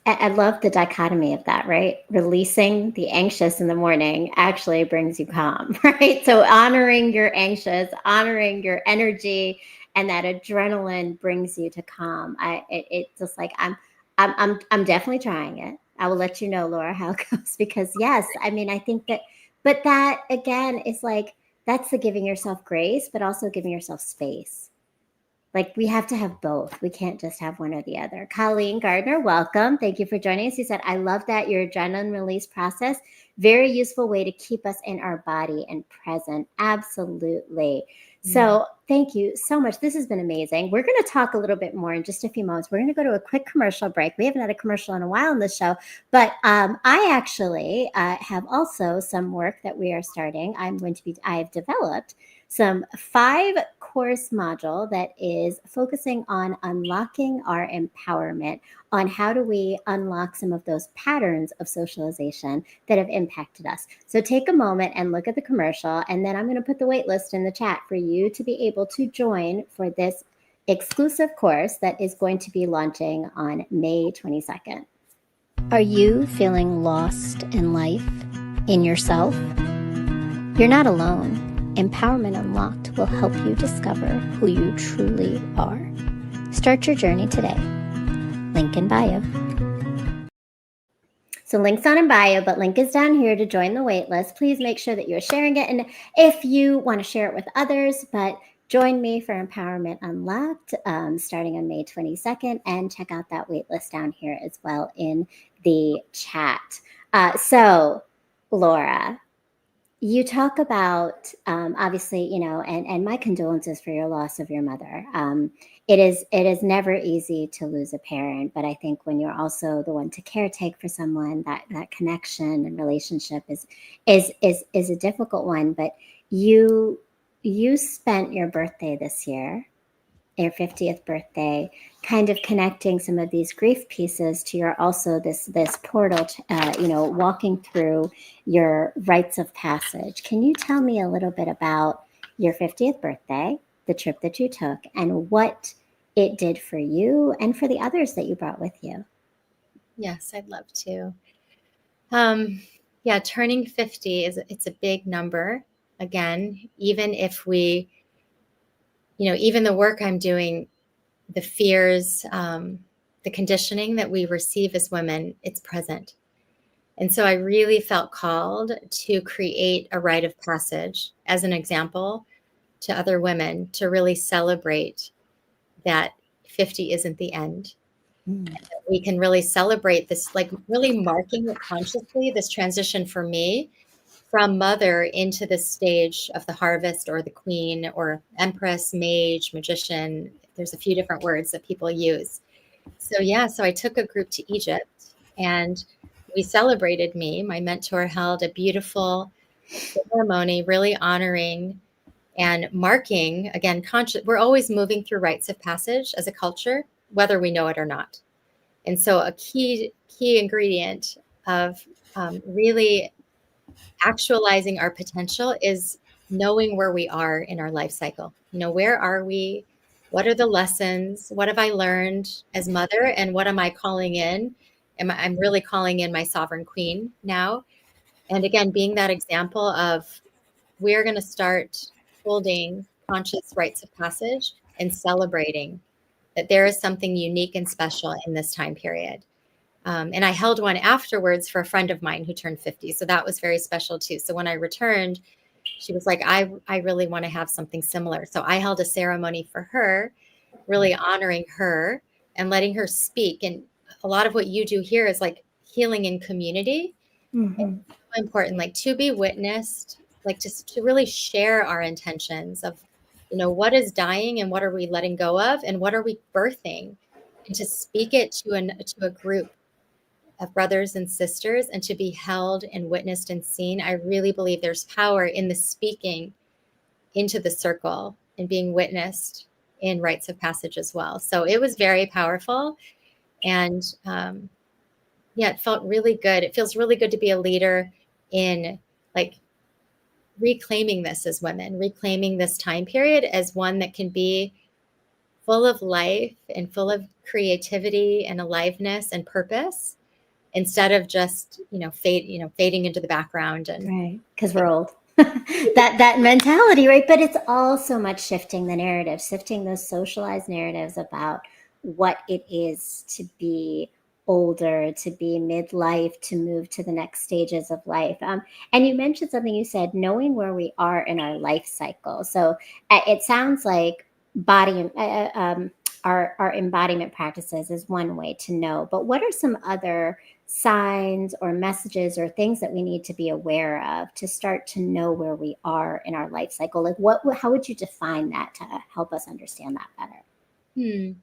I love the dichotomy of that, right? Releasing the anxious in the morning actually brings you calm, right? So honoring your anxious, honoring your energy, and that adrenaline brings you to calm. It's just like I'm definitely trying it. I will let you know, Laura, how it goes, because yes, I mean, I think that, but that again is like, that's the giving yourself grace, but also giving yourself space. Like, we have to have both. We can't just have one or the other. Colleen Gardner, welcome. Thank you for joining us. You said, I love that your adrenaline release process. Very useful way to keep us in our body and present. Absolutely. So thank you so much. This has been amazing. We're going to talk a little bit more in just a few moments. We're going to go to a quick commercial break. We haven't had a commercial in a while on this show, but I actually have also some work that we are starting. I have developed some 5-course module that is focusing on unlocking our empowerment, on how do we unlock some of those patterns of socialization that have impacted us. So take a moment and look at the commercial, and then I'm going to put the wait list in the chat for you to be able to join for this exclusive course that is going to be launching on May 22nd. Are you feeling lost in life, in yourself? You're not alone. Empowerment Unlocked will help you discover who you truly are. Start your journey today. Link in bio. So link's not in bio, but link is down here to join the waitlist. Please make sure that you're sharing it. And if you want to share it with others, but join me for Empowerment Unlocked starting on May 22nd, and check out that waitlist down here as well in the chat. So Laura, You talk about obviously, and my condolences for your loss of your mother. It is never easy to lose a parent, but I think when you're also the one to caretake for someone, that connection and relationship is a difficult one. But you spent your birthday this year, your 50th birthday, kind of connecting some of these grief pieces to your also this portal, walking through your rites of passage. Can you tell me a little bit about your 50th birthday, the trip that you took, and what it did for you and for the others that you brought with you? Yes, I'd love to. Yeah, turning 50 it's a big number. Again, even if we, even the work I'm doing, the fears, the conditioning that we receive as women, it's present. And so I really felt called to create a rite of passage as an example to other women to really celebrate that 50 isn't the end. Mm. We can really celebrate this, like really marking it consciously, this transition for me from mother into this stage of the harvest or the queen or empress, mage, magician. There's a few different words that people use. So yeah, so I took a group to Egypt and we celebrated me. My mentor held a beautiful ceremony, really honoring and marking, again, conscious. We're always moving through rites of passage as a culture, whether we know it or not. And so a key ingredient of really actualizing our potential is knowing where we are in our life cycle. Where are we? What are the lessons? What have I learned as mother? And what am I calling in? I'm really calling in my sovereign queen now. And again, being that example of we're going to start holding conscious rites of passage and celebrating that there is something unique and special in this time period. And I held one afterwards for a friend of mine who turned 50. So that was very special too. So when I returned, she was like, I really want to have something similar. So I held a ceremony for her, really honoring her and letting her speak. And a lot of what you do here is like healing in community. Mm-hmm. It's so important, like to be witnessed, like to really share our intentions of, what is dying and what are we letting go of and what are we birthing, and to speak it to a group of brothers and sisters and to be held and witnessed and seen. I really believe there's power in the speaking into the circle and being witnessed in rites of passage as well. So it was very powerful. And yeah, it felt really good. It feels really good to be a leader in like reclaiming this as women, reclaiming this time period as one that can be full of life and full of creativity and aliveness and purpose, instead of just fading into the background. And Right, because we're old. That mentality, right? But it's all so much shifting the narrative, shifting those socialized narratives about what it is to be older, to be midlife, to move to the next stages of life. And you mentioned something. You said knowing where we are in our life cycle. So it sounds like body our embodiment practices is one way to know. But what are some other signs or messages or things that we need to be aware of to start to know where we are in our life cycle? Like how would you define that to help us understand that better?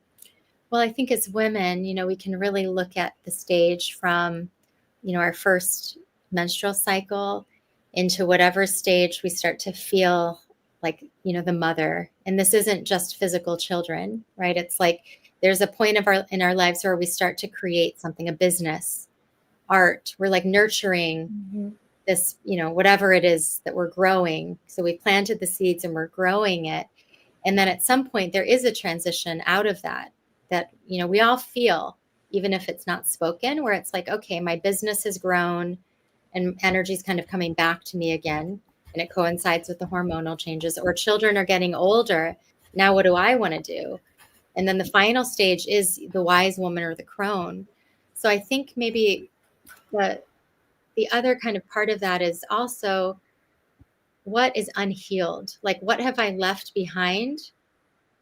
Well, I think as women, we can really look at the stage from, our first menstrual cycle into whatever stage we start to feel like, the mother. And this isn't just physical children, right? It's like there's a point in our lives where we start to create something, a business, art. We're like nurturing Mm-hmm. this, whatever it is that we're growing. So we planted the seeds and we're growing it. And then at some point there is a transition out of that we all feel, even if it's not spoken, where it's like, okay, my business has grown and energy's kind of coming back to me again. And it coincides with the hormonal changes, or children are getting older. Now, what do I want to do? And then the final stage is the wise woman or the crone. So I think maybe the other kind of part of that is also what is unhealed? Like, what have I left behind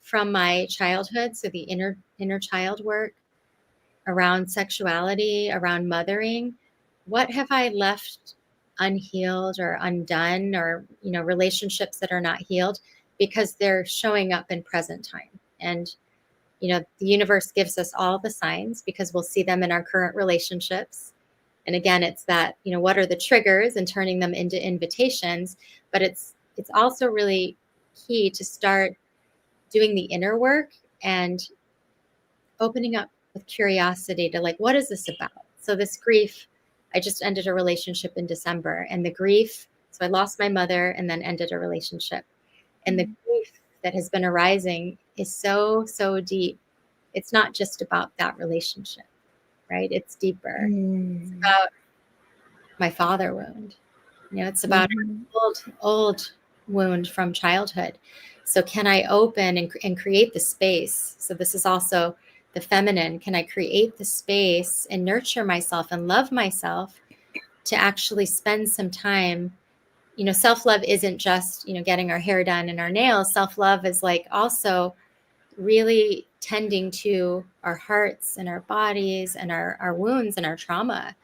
from my childhood? So the inner child work around sexuality, around mothering. What have I left unhealed or undone, or, relationships that are not healed, because they're showing up in present time. And, the universe gives us all the signs because we'll see them in our current relationships. And again, it's that, what are the triggers, and turning them into invitations. But it's also really key to start doing the inner work and opening up with curiosity to, like, what is this about? So this grief, I just ended a relationship in December, and the grief, so I lost my mother and then ended a relationship. And the grief that has been arising is so, so deep. It's not just about that relationship, right? It's deeper. It's about my father wound. It's about an old wound from childhood. So can I open and create the space? So this is also the feminine. Can I create the space and nurture myself and love myself to actually spend some time? Self-love isn't just, getting our hair done and our nails. Self-love is like also really tending to our hearts and our bodies and our wounds and our trauma,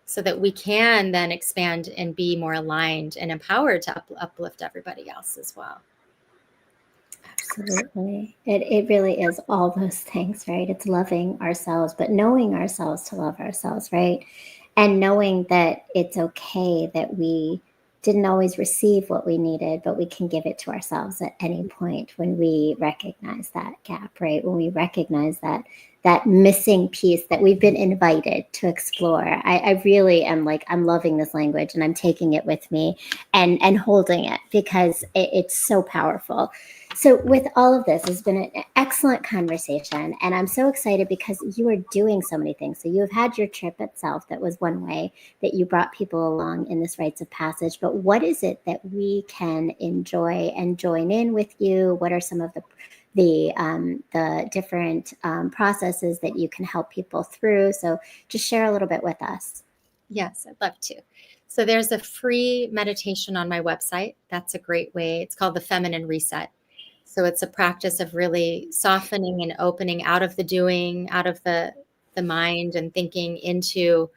so that we can then expand and be more aligned and empowered to uplift everybody else as well. Absolutely. It really is all those things, right? It's loving ourselves, but knowing ourselves to love ourselves, right? And knowing that it's okay that we didn't always receive what we needed, but we can give it to ourselves at any point when we recognize that gap, right? When we recognize that missing piece that we've been invited to explore. I really am like, I'm loving this language, and I'm taking it with me and holding it, because it's so powerful. So with all of this, it's been an excellent conversation, and I'm so excited because you are doing so many things. So you have had your trip itself, that was one way that you brought people along in this rites of passage, but what is it that we can enjoy and join in with you? What are some of the different processes that you can help people through? So just share a little bit with us. Yes, I'd love to. So there's a free meditation on my website. That's a great way. It's called the Feminine Reset. So it's a practice of really softening and opening out of the doing, out of the mind and thinking, into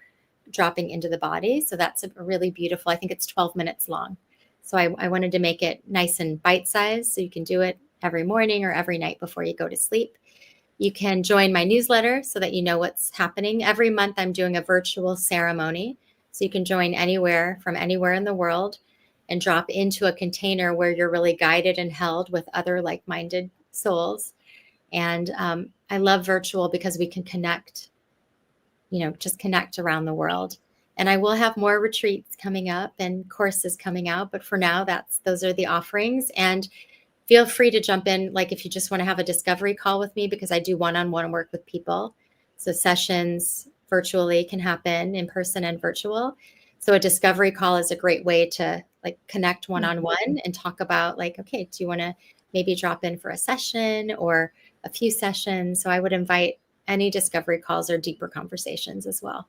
dropping into the body. So that's a really beautiful, I think it's 12 minutes long. So I wanted to make it nice and bite-sized, so you can do it every morning or every night before you go to sleep. You can join my newsletter so that you know what's happening. Every month I'm doing a virtual ceremony. So you can join anywhere from anywhere in the world and drop into a container where you're really guided and held with other like-minded souls. And I love virtual because we can connect, just connect around the world. And I will have more retreats coming up and courses coming out. But for now, those are the offerings. And feel free to jump in, like if you just want to have a discovery call with me, because I do one-on-one work with people. So sessions virtually can happen in person and virtual. So a discovery call is a great way to like connect one-on-one and talk about, like, okay, do you want to maybe drop in for a session or a few sessions? So I would invite any discovery calls or deeper conversations as well.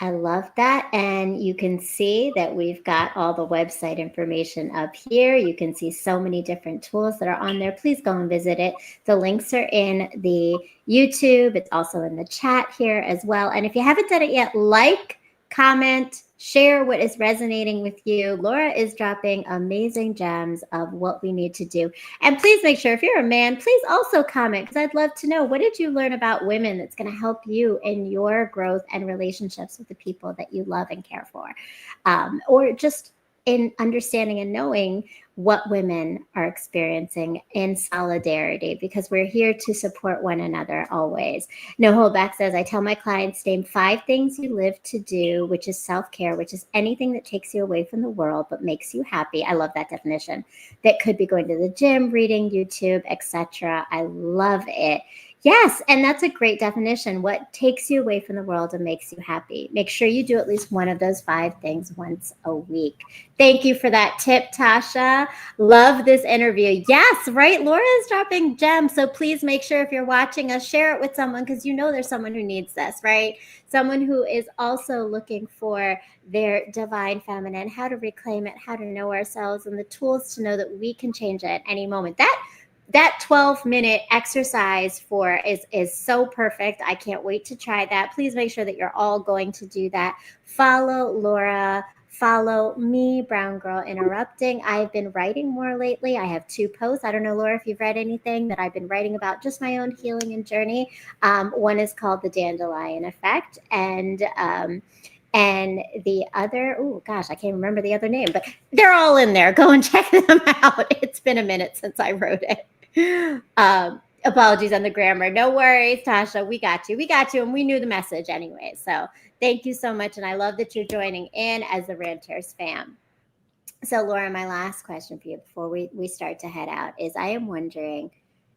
I love that. And you can see that we've got all the website information up here. You can see so many different tools that are on there. Please go and visit it. The links are in the YouTube. It's also in the chat here as well. And if you haven't done it yet, like, comment, share what is resonating with you. Laura is dropping amazing gems of what we need to do. And please make sure, if you're a man, please also comment, because I'd love to know, what did you learn about women that's going to help you in your growth and relationships with the people that you love and care for? Or just in understanding and knowing what women are experiencing in solidarity, because we're here to support one another always. No Hold Back says, I tell my clients, name 5 things you live to do, which is self-care, which is anything that takes you away from the world but makes you happy. I love that definition. That could be going to the gym, reading, YouTube, etc. I love it. Yes, and that's a great definition. What takes you away from the world and makes you happy? Make sure you do at least one of those 5 things once a week. Thank you for that tip, Tasha. Love this interview. Yes, right? Laura's dropping gems. So please make sure, if you're watching us, share it with someone, because you know there's someone who needs this, right? Someone who is also looking for their divine feminine, how to reclaim it, how to know ourselves, and the tools to know that we can change it at any moment. That 12-minute exercise is so perfect. I can't wait to try that. Please make sure that you're all going to do that. Follow Laura follow me, Brown Girl Interrupting. I've been writing more lately. I have 2 posts. I don't know, Laura, if you've read anything that I've been writing about just my own healing and journey. One is called The Dandelion Effect, and the other, oh gosh, I can't remember the other name, but they're all in there. Go and check them out. It's been a minute since I wrote it. Apologies on the grammar. No worries, Tasha. We got you. We got you. And we knew the message anyway. So thank you so much. And I love that you're joining in as the Ranters fam. So, Laura, my last question for you before we start to head out is I am wondering,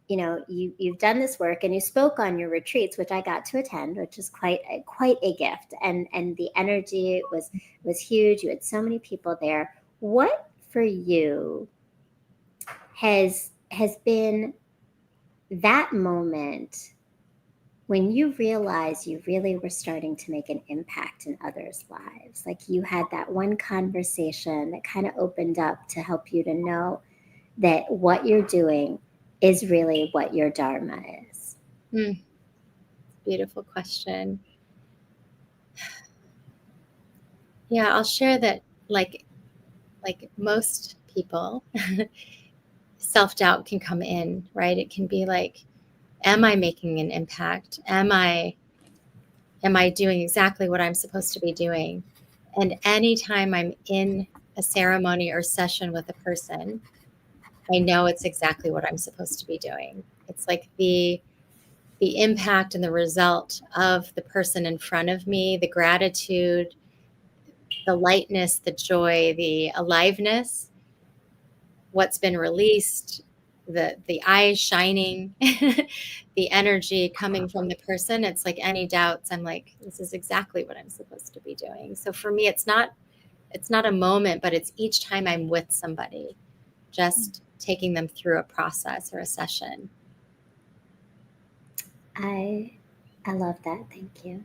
you've done this work and you spoke on your retreats, which I got to attend, which is quite a gift. And the energy was huge. You had so many people there. What for you has been that moment when you realized you really were starting to make an impact in others' lives? Like you had that one conversation that kind of opened up to help you to know that what you're doing is really what your dharma is. Beautiful question. Yeah, I'll share that like most people, self-doubt can come in, right? It can be like, am I making an impact? Am I doing exactly what I'm supposed to be doing? And anytime I'm in a ceremony or session with a person, I know it's exactly what I'm supposed to be doing. It's like the impact and the result of the person in front of me, the gratitude, the lightness, the joy, the aliveness, what's been released, the eyes shining, the energy coming from the person. It's like any doubts, I'm like, this is exactly what I'm supposed to be doing. So for me, it's not a moment, but it's each time I'm with somebody, just taking them through a process or a session. I love that. Thank you.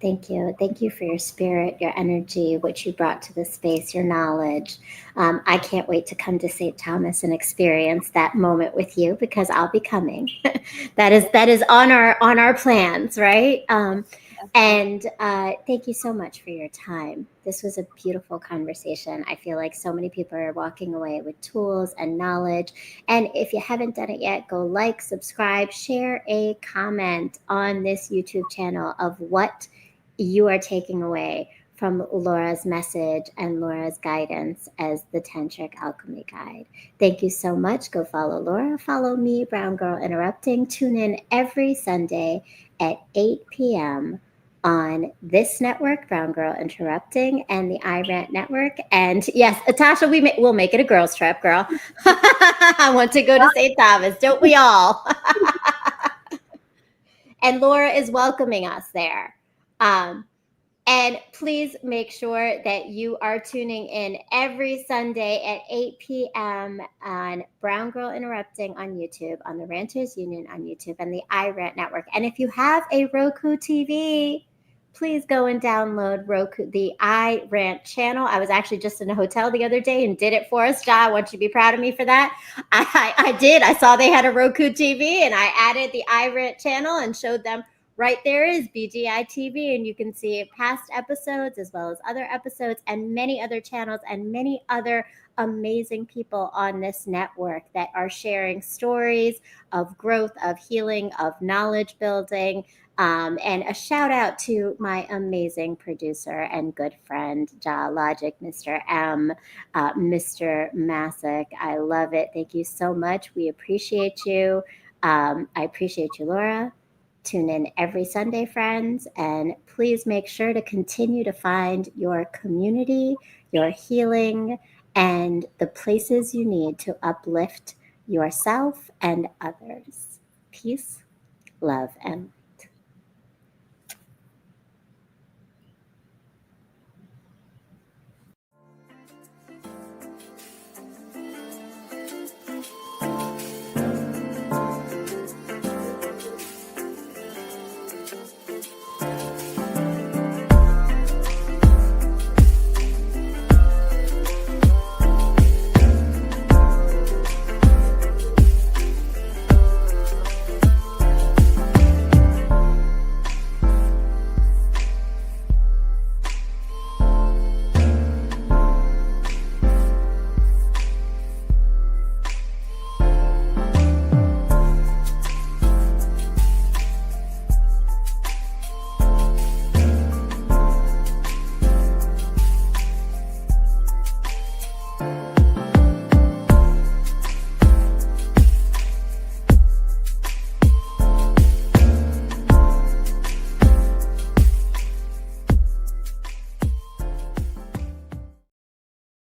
Thank you. Thank you for your spirit, your energy, what you brought to the space, your knowledge. I can't wait to come to St. Thomas and experience that moment with you because I'll be coming. that is on our plans, right? And thank you so much for your time. This was a beautiful conversation. I feel like so many people are walking away with tools and knowledge. And if you haven't done it yet, go like, subscribe, share a comment on this YouTube channel of what you are taking away from Laura's message and Laura's guidance as the Tantric Alchemy Guide. Thank you so much. Go follow Laura. Follow me, Brown Girl Interrupting. Tune in every Sunday at 8 p.m. on this network, Brown Girl Interrupting, and the iRant Network. And yes, Natasha, we'll make it a girls' trip, girl. I want to go to St. Thomas. Don't we all? And Laura is welcoming us there. And please make sure that you are tuning in every Sunday at 8 p.m. on Brown Girl Interrupting on YouTube, on the Ranters Union on YouTube, and the iRant Network. And if you have a Roku TV, please go and download the iRant channel. I was actually just in a hotel the other day and did it for us. Ja, I want you to be proud of me for that. I did. I saw they had a Roku TV, and I added the iRant channel and showed them. Right there is BGI TV, and you can see past episodes as well as other episodes and many other channels and many other amazing people on this network that are sharing stories of growth, of healing, of knowledge building. And a shout out to my amazing producer and good friend, Ja Logic, Mr. M, Mr. Masick. I love it. Thank you so much. We appreciate you. I appreciate you, Laura. Tune in every Sunday, friends, and please make sure to continue to find your community, your healing, and the places you need to uplift yourself and others. Peace, love, and